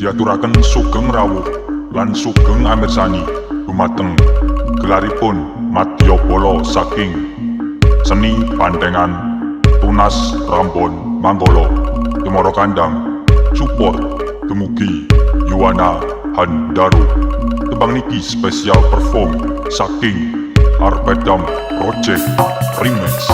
diaturaken sugeng rawuh lan sugeng amirsani dumateng gelaripun madya bala saking seni Bantengan tunas Rambon Manggala Timoro Kandang support dumugi Yuwana Handaru. Tembang niki spesial perform saking Arbedam Project Remix.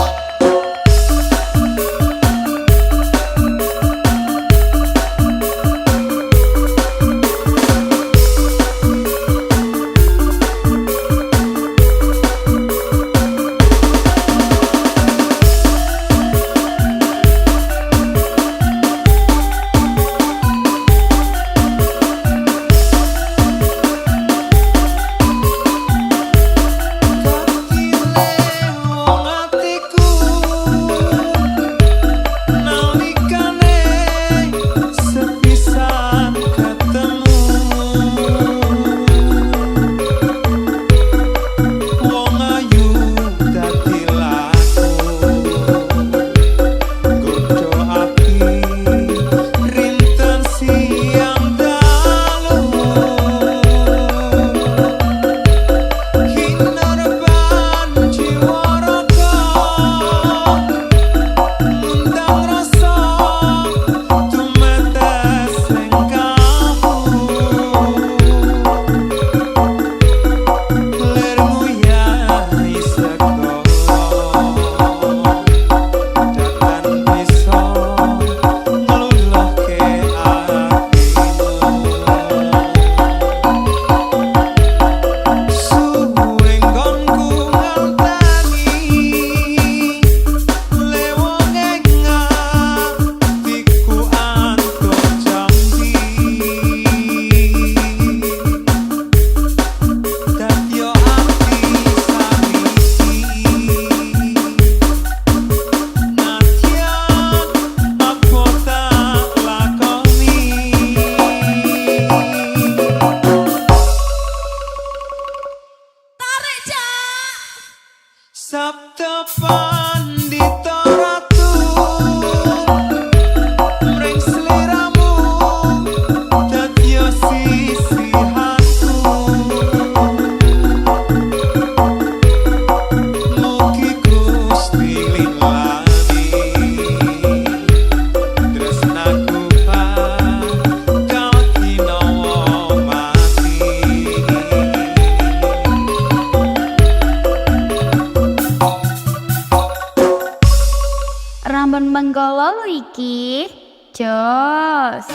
Rambon Manggala lho iki. Jos.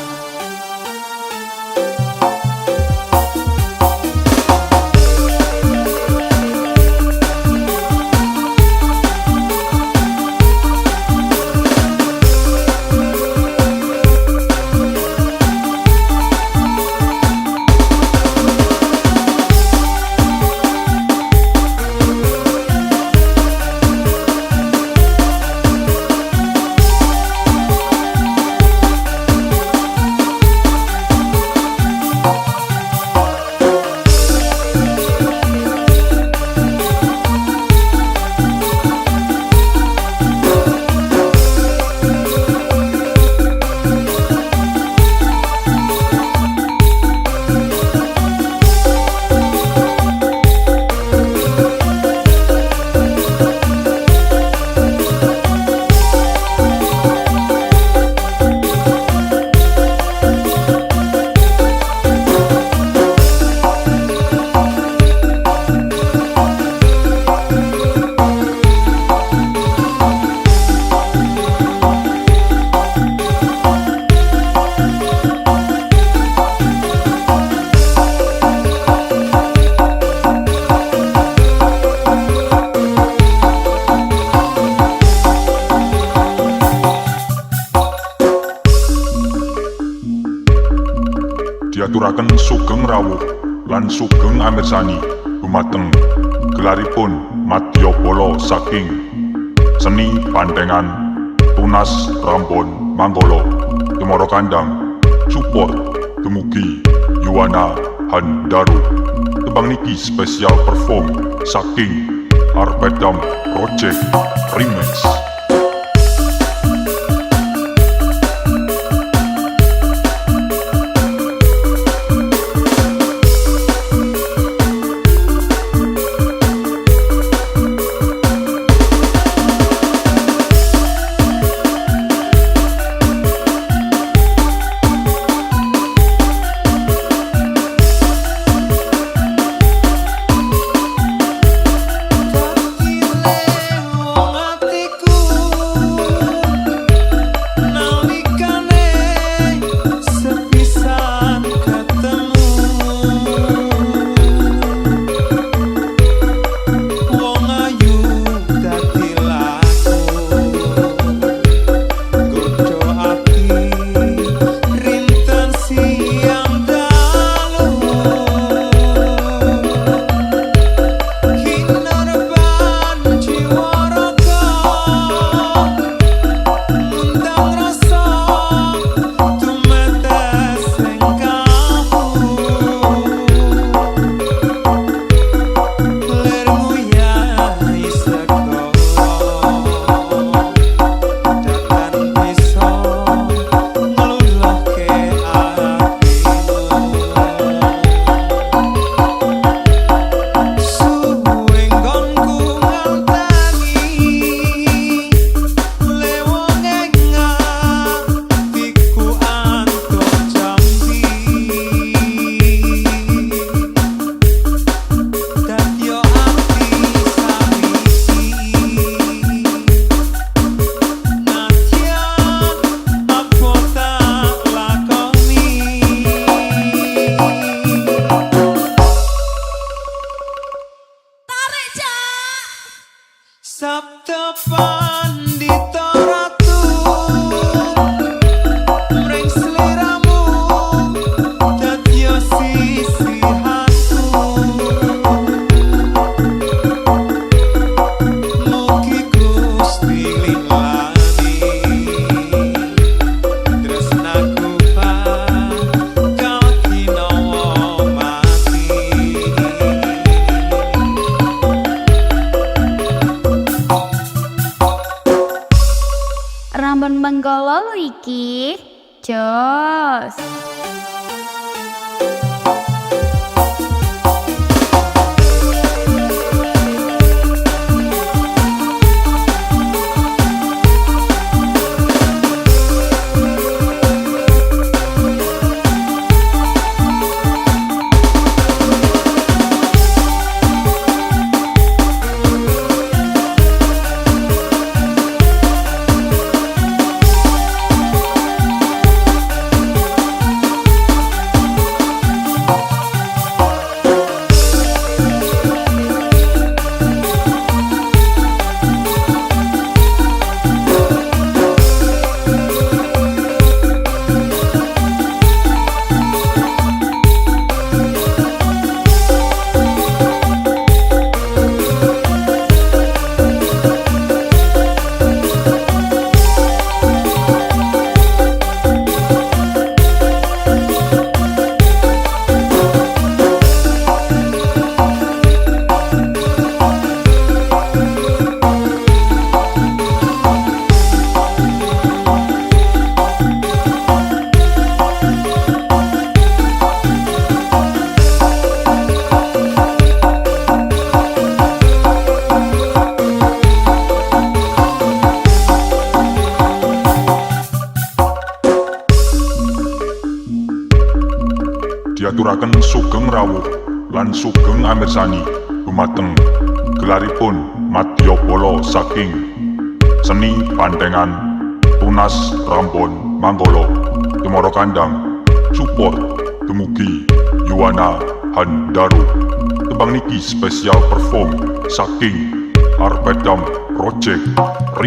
Diaturaken sugeng rawuh lan sugeng amirsani dumateng gelaripun madya bala saking seni Bantengan tunas Rambon Manggala Timoro Kandang support dumugi Yuwana Handaru. Tembang niki spesial perform saking Arbedam Project Remix. pandita ratu mring sliramu dadya sisihanku mugi Gusti lilani tresnaku bakal kinawa mati. Rambun menggolol iki jos. Diaturaken sugeng rawuh lan sugeng amirsani dumateng gelaripun madya bala saking seni Bantengan tunas Rambon Manggala Timoro Kandang support dumugi Yuwana Handaru. Tembang niki spesial perform saking Arbedam Project.